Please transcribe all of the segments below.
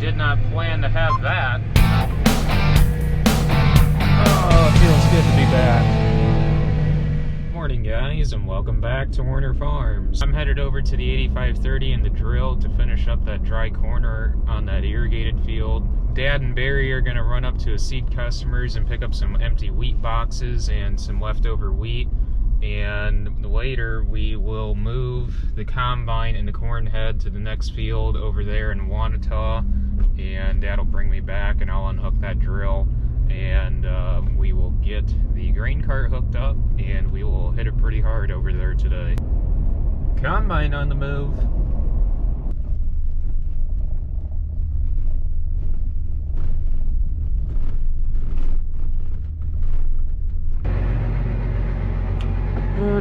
did not plan to have that. Oh, it feels good to be back. Morning guys, and welcome back to Werner Farms. I'm headed over to the 8530 in the drill to finish up that dry corner on that irrigated field. Dad and Barry are going to run up to a seed customers and pick up some empty wheat boxes and some leftover wheat. And later we will move the combine and the corn head to the next field over there in Wanatah, and Dad'll bring me back and I'll unhook that drill, and we will get the grain cart hooked up and we will hit it pretty hard over there today. Combine on the move.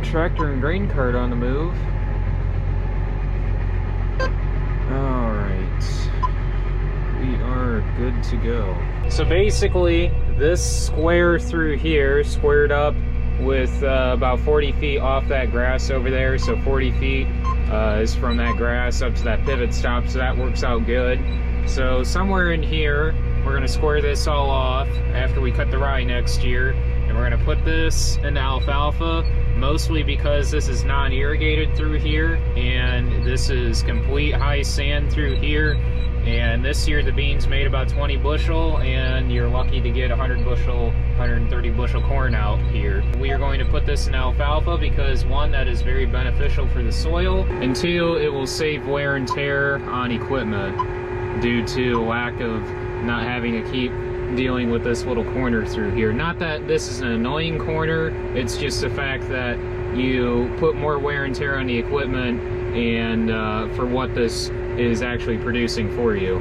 Tractor and grain cart on the move. Alright, we are good to go. So basically, this square through here, squared up with about 40 feet off that grass over there, so 40 feet is from that grass up to that pivot stop, so that works out good. So somewhere in here, we're going to square this all off after we cut the rye next year, and we're going to put this into alfalfa, mostly because this is non-irrigated through here, and this is complete high sand through here. And this year the beans made about 20 bushel, and you're lucky to get 100 bushel, 130 bushel corn out here. We are going to put this in alfalfa because one, that is very beneficial for the soil, and two, it will save wear and tear on equipment due to lack of not having to keep dealing with this little corner through here. Not that this is an annoying corner, it's just the fact that you put more wear and tear on the equipment and for what this is actually producing for you.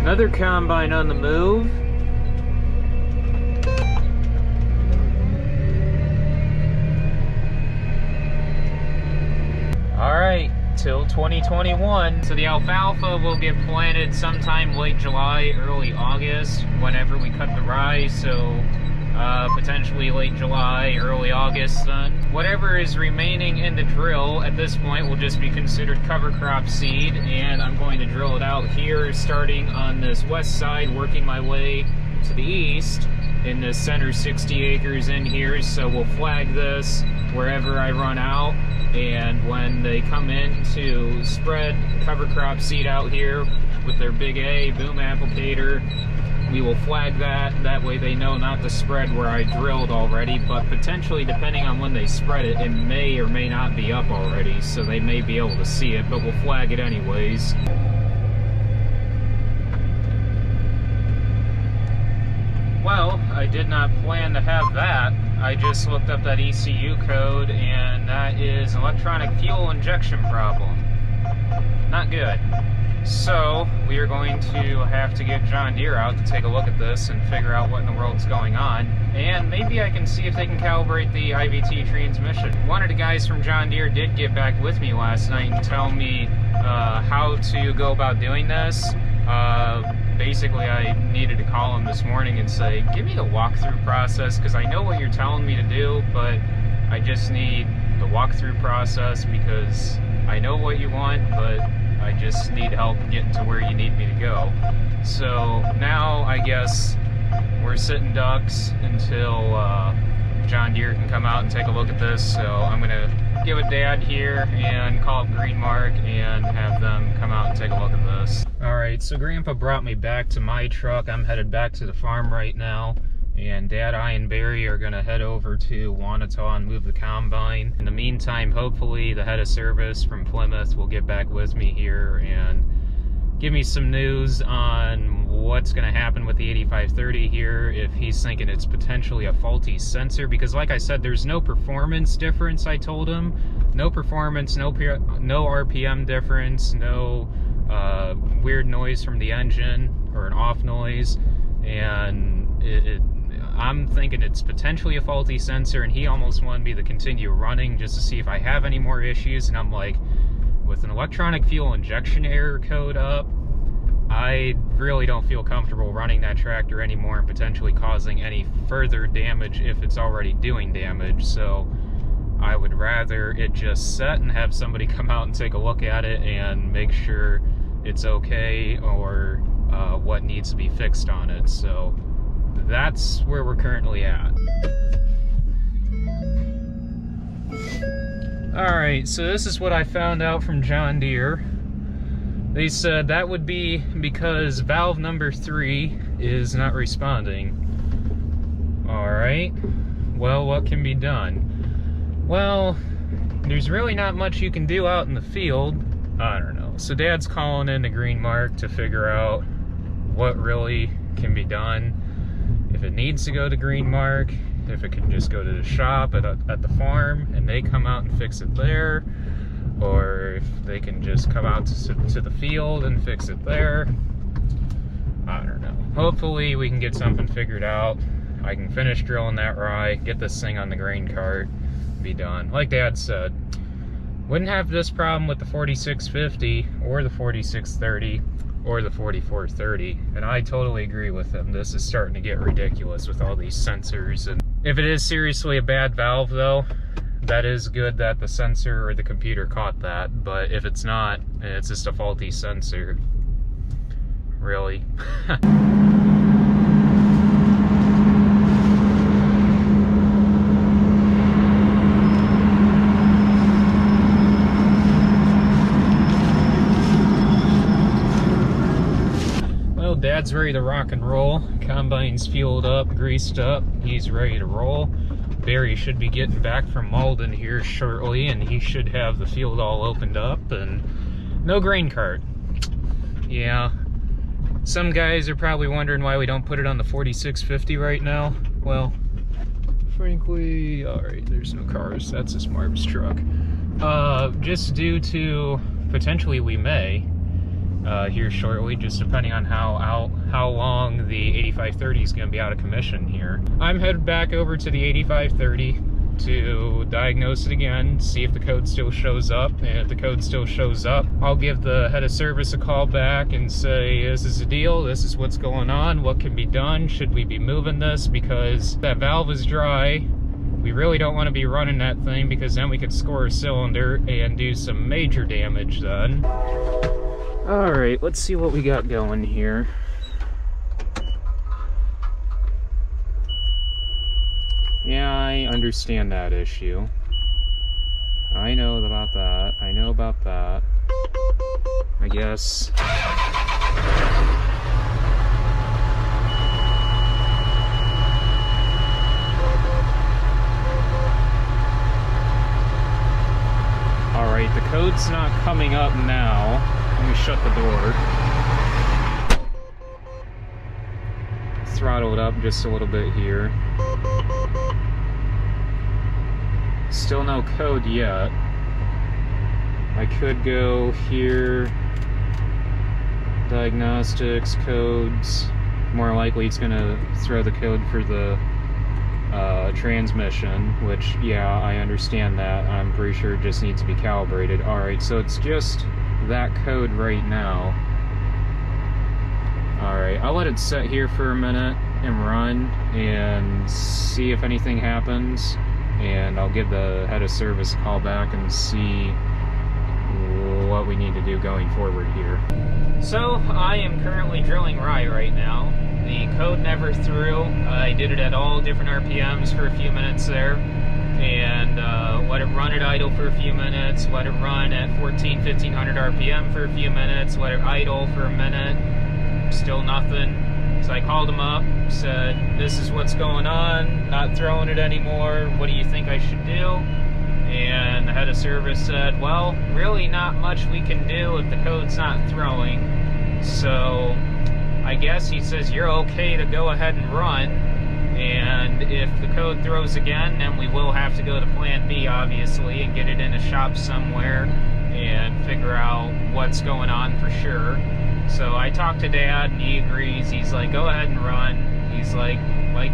Another combine on the move. Alright, till 2021. So the alfalfa will get planted sometime late July, early August, whenever we cut the rye, so potentially late July, early August then. Whatever is remaining in the drill at this point will just be considered cover crop seed, and I'm going to drill it out here starting on this west side, working my way to the east in this center 60 acres in here. So we'll flag this wherever I run out, and when they come in to spread cover crop seed out here with their big A boom applicator, we will flag that. That way they know not to spread where I drilled already, but potentially, depending on when they spread it, it may or may not be up already, so they may be able to see it, but we'll flag it anyways. Well, I did not plan to have that. I just looked up that ECU code, and that is an electronic fuel injection problem. Not good. So, we are going to have to get John Deere out to take a look at this and figure out what in the world's going on. And maybe I can see if they can calibrate the IVT transmission. One of the guys from John Deere did get back with me last night and tell me how to go about doing this. Basically, I needed to call him this morning and say, give me the walkthrough process, because I know what you're telling me to do, but I just need the walkthrough process because I know what you want, but I just need help getting to where you need me to go. So now I guess we're sitting ducks until John Deere can come out and take a look at this. So I'm gonna give it Dad here and call up Greenmark and have them come out and take a look at this. Alright, so Grandpa brought me back to my truck. I'm headed back to the farm right now. And Dad, I, and Barry are going to head over to Wanatah and move the combine. In the meantime, hopefully the head of service from Plymouth will get back with me here and give me some news on what's going to happen with the 8530 here, if he's thinking it's potentially a faulty sensor, because like I said, there's no performance difference. I told him no performance, no RPM difference, no weird noise from the engine or an off noise, and I'm thinking it's potentially a faulty sensor, and he almost wanted me to continue running just to see if I have any more issues. And I'm like, with an electronic fuel injection error code up, I really don't feel comfortable running that tractor anymore and potentially causing any further damage if it's already doing damage. So I would rather it just set and have somebody come out and take a look at it and make sure it's okay, or what needs to be fixed on it. So that's where we're currently at. Alright, so this is what I found out from John Deere. They said that would be because valve number 3 is not responding. Alright, well, what can be done? Well, there's really not much you can do out in the field. I don't know. So Dad's calling in the Green Mark to figure out what really can be done. If it needs to go to Green Mark, if it can just go to the shop at the farm and they come out and fix it there, or if they can just come out to the field and fix it there. I don't know. Hopefully we can get something figured out. I can finish drilling that rye, get this thing on the grain cart, be done. Like Dad said, wouldn't have this problem with the 4650 or the 4630 or the 4430, and I totally agree with him. This is starting to get ridiculous with all these sensors. And if it is seriously a bad valve though, that is good that the sensor or the computer caught that. But if it's not, it's just a faulty sensor. Really? Dad's ready to rock and roll. Combine's fueled up, greased up. He's ready to roll. Barry should be getting back from Malden here shortly, and he should have the field all opened up and no grain cart. Yeah. Some guys are probably wondering why we don't put it on the 4650 right now. Well, frankly, alright, there's no cars. That's a Smart's truck. Just due to potentially we may. Here shortly, just depending on how long the 8530 is going to be out of commission here. I'm headed back over to the 8530 to diagnose it again, see if the code still shows up, and if the code still shows up, I'll give the head of service a call back and say, this is the deal, this is what's going on, what can be done, should we be moving this, because that valve is dry. We really don't want to be running that thing, because then we could score a cylinder and do some major damage then. Alright, let's see what we got going here. Yeah, I understand that issue. I know about that. I know about that. I guess. Alright, the code's not coming up now. Let me shut the door. Throttle it up just a little bit here. Still no code yet. I could go here. Diagnostics, codes. More likely it's gonna throw the code for the transmission, which, yeah, I understand that. I'm pretty sure it just needs to be calibrated. Alright, so it's just that code right now. Alright, I'll let it sit here for a minute and run and see if anything happens, and I'll give the head of service a call back and see what we need to do going forward here. So I am currently drilling rye right now. The code never threw. I did it at all different RPMs for a few minutes there, and let it run at idle for a few minutes, let it run at 1500 RPM for a few minutes, let it idle for a minute, still nothing. So I called him up, said, this is what's going on, not throwing it anymore, what do you think I should do? And the head of service said, well, really not much we can do if the code's not throwing. So I guess he says you're okay to go ahead and run, and if the code throws again, then we will have to go to plan B, obviously, and get it in a shop somewhere and figure out what's going on for sure. So I talked to Dad, and he agrees. He's like, go ahead and run. He's like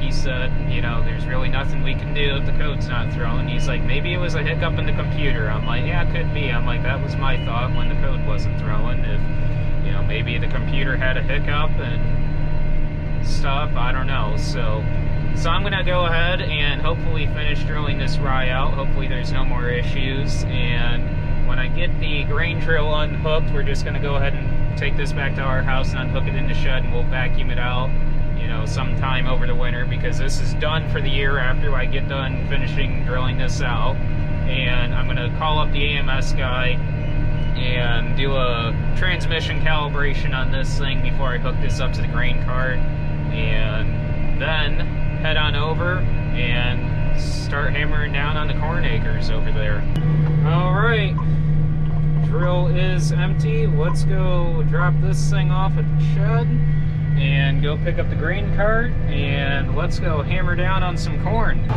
he said, you know, there's really nothing we can do if the code's not thrown. He's like, maybe it was a hiccup in the computer. I'm like, yeah, it could be. I'm like, that was my thought when the code wasn't thrown. If, you know, maybe the computer had a hiccup and stuff, I don't know. So I'm gonna go ahead and hopefully finish drilling this rye out. Hopefully there's no more issues, and when I get the grain drill unhooked, we're just gonna go ahead and take this back to our house and unhook it in the shed, and we'll vacuum it out, you know, sometime over the winter, because this is done for the year after I get done finishing drilling this out. And I'm gonna call up the AMS guy and do a transmission calibration on this thing before I hook this up to the grain cart, and then head on over and start hammering down on the corn acres over there. All right, drill is empty. Let's go drop this thing off at the shed and go pick up the grain cart, and let's go hammer down on some corn.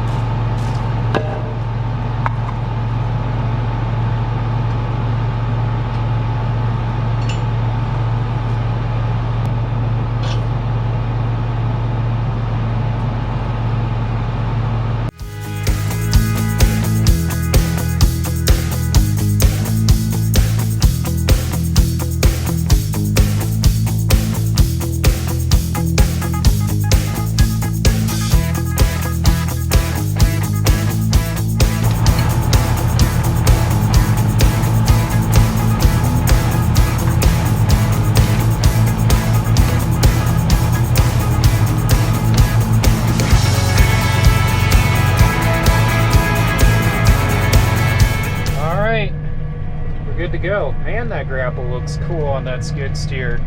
Good to go. Man, that grapple looks cool on that skid steer.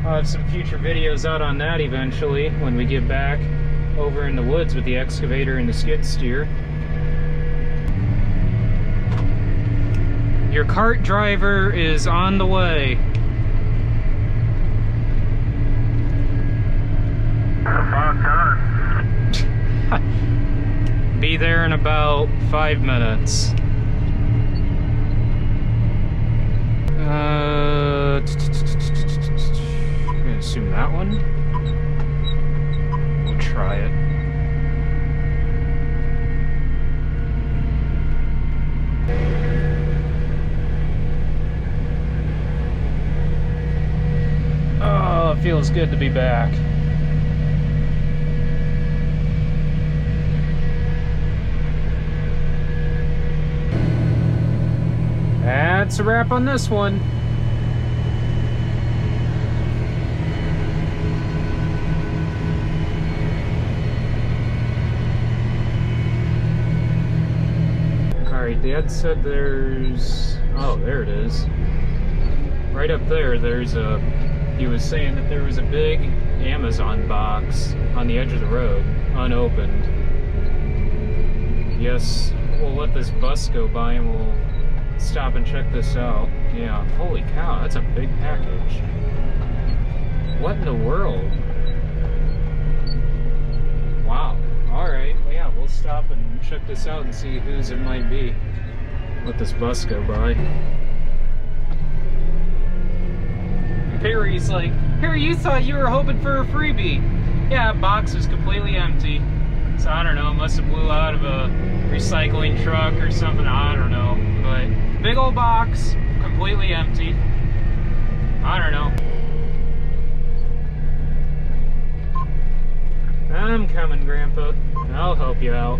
I'll have some future videos out on that eventually when we get back over in the woods with the excavator and the skid steer. Your cart driver is on the way. Be there in about 5 minutes. I'm gonna assume that one. We'll try it. Oh, it feels good to be back. That's a wrap on this one. Alright, Dad said there's... oh, there it is. Right up there, there's a... he was saying that there was a big Amazon box on the edge of the road, unopened. Yes, we'll let this bus go by and we'll stop and check this out. Yeah, holy cow, that's a big package. What in the world? Wow. Alright, well yeah, we'll stop and check this out and see whose it might be. Let this bus go by. Perry's like, Harry, you thought you were hoping for a freebie. Yeah, that box was completely empty. So I don't know, must have blew out of a recycling truck or something, I don't know. But big old box, completely empty. I don't know. I'm coming, Grandpa. I'll help you out.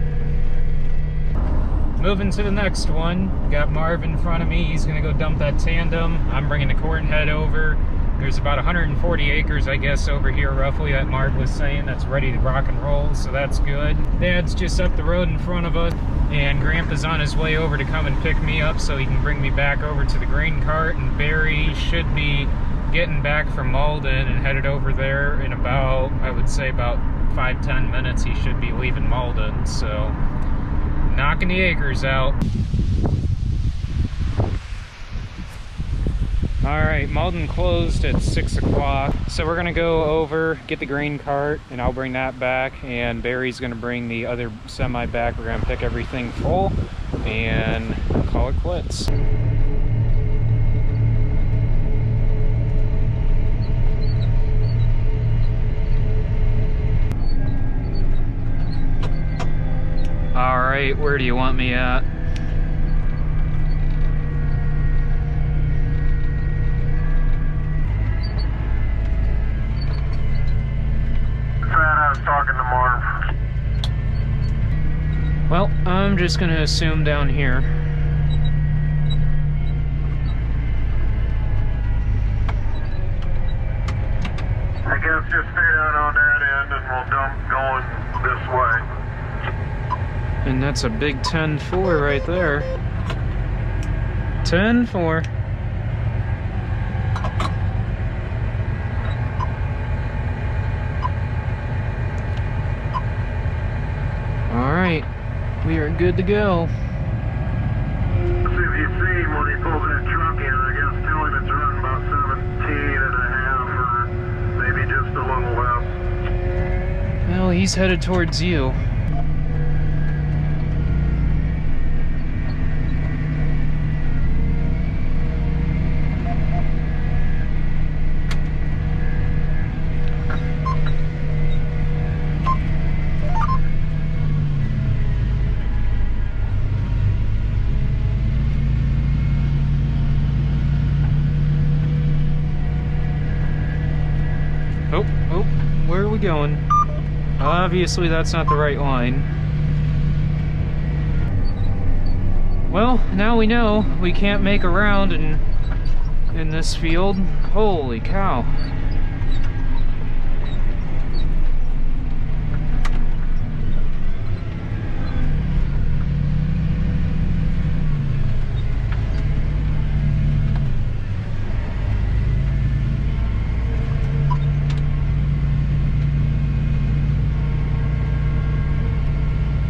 Moving to the next one. Got Marv in front of me. He's gonna go dump that tandem. I'm bringing the corn head over. There's about 140 acres, I guess, over here roughly that Marv was saying that's ready to rock and roll, so that's good. Dad's just up the road in front of us, and Grandpa's on his way over to come and pick me up so he can bring me back over to the grain cart, and Barry should be getting back from Malden and headed over there in about, I would say about 5-10 minutes. He should be leaving Malden, so knocking the acres out. Alright, Malden closed at 6 o'clock, so we're gonna go over, get the grain cart, and I'll bring that back, and Barry's gonna bring the other semi back. We're gonna pick everything full and call it quits. Alright, where do you want me at? I was talking to Marv. Well, I'm just gonna assume down here. I guess just stay down on that end and we'll dump going this way. And that's a big 10-4 right there. 10-4. Alright, we are good to go. Let's see if you see him when he pulls that truck in. I guess telling it's running about 17.5 or maybe just a little less. Well, he's headed towards you. Oh, where are we going? Obviously that's not the right line. Well, now we know we can't make a round in this field. Holy cow.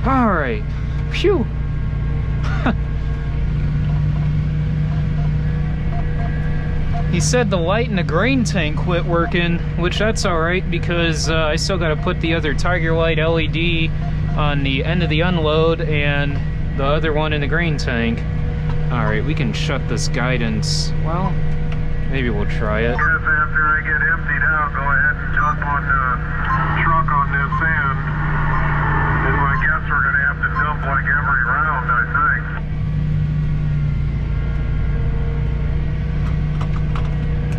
Alright, phew! He said the light in the grain tank quit working, which that's alright because I still gotta put the other Tiger Light LED on the end of the unload and the other one in the grain tank. Alright, we can shut this guidance. Well, maybe we'll try it. I guess after I get emptied out, go ahead and jump on the truck on this end. And I guess we're going to have to dump like every round, I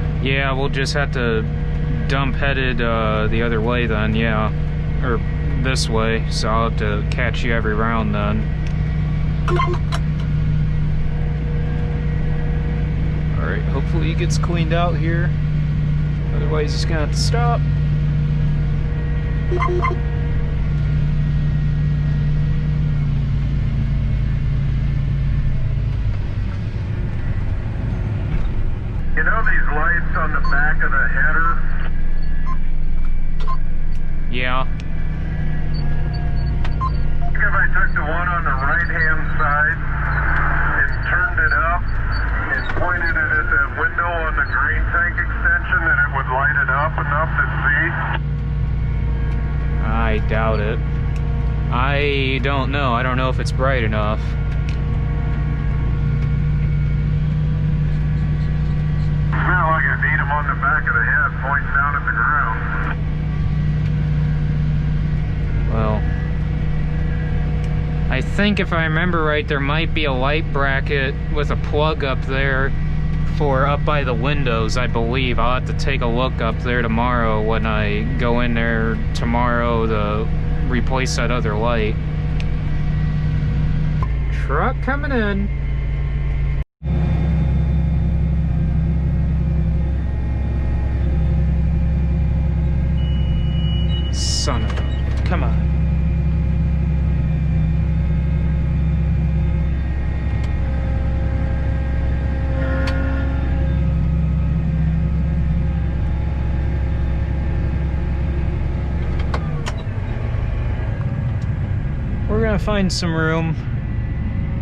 think. Yeah, we'll just have to dump headed the other way then, yeah. Or this way, so I'll have to catch you every round then. Alright, hopefully he gets cleaned out here. Otherwise he's gonna have to stop. You know these lights on the back of the header? Yeah. I think if I took the one on the right-hand side and turned it up and pointed it at the window on the grain tank extension, that it would light it up enough to see? I doubt it. I don't know. I don't know if it's bright enough. Smell like I need him on the back of the head, pointing down at the ground. Well, I think if I remember right, there might be a light bracket with a plug up there for up by the windows, I believe. I'll have to take a look up there tomorrow when I go in there tomorrow to replace that other light. Truck coming in. Son of a... Come on. We're gonna find some room,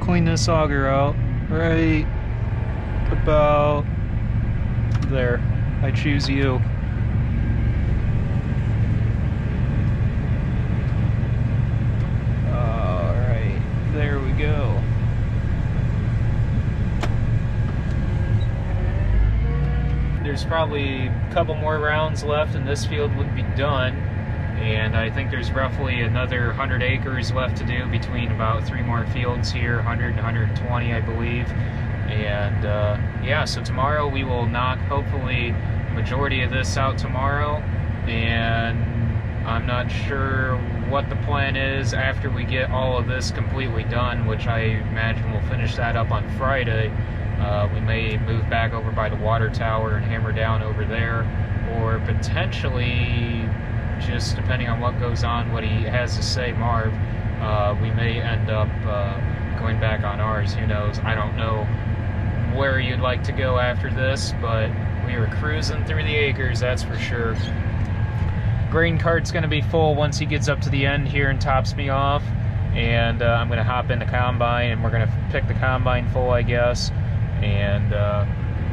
clean this auger out right about There, I choose you. Alright, there we go. There's probably a couple more rounds left and this field would be done. And I think there's roughly another 100 acres left to do between about 3 more fields here, 100 and 120 I believe. And yeah, so tomorrow we will knock hopefully the majority of this out tomorrow. And I'm not sure what the plan is after we get all of this completely done, which I imagine we'll finish that up on Friday. We may move back over by the water tower and hammer down over there, or potentially, just depending on what goes on, what he has to say, Marv, we may end up going back on ours. Who knows? I don't know where you'd like to go after this, but we are cruising through the acres, that's for sure. Grain cart's going to be full once he gets up to the end here and tops me off, and I'm going to hop in the combine and we're going to pick the combine full, I guess. And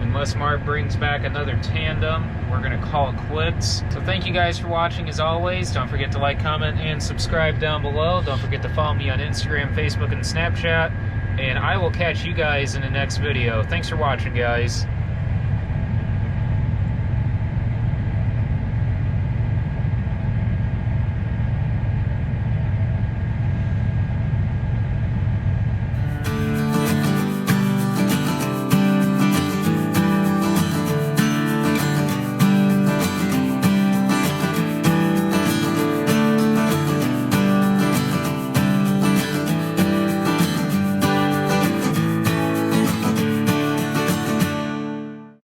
unless Marv brings back another tandem, we're going to call it quits. So thank you guys for watching as always. Don't forget to like, comment, and subscribe down below. Don't forget to follow me on Instagram, Facebook, and Snapchat. And I will catch you guys in the next video. Thanks for watching, guys.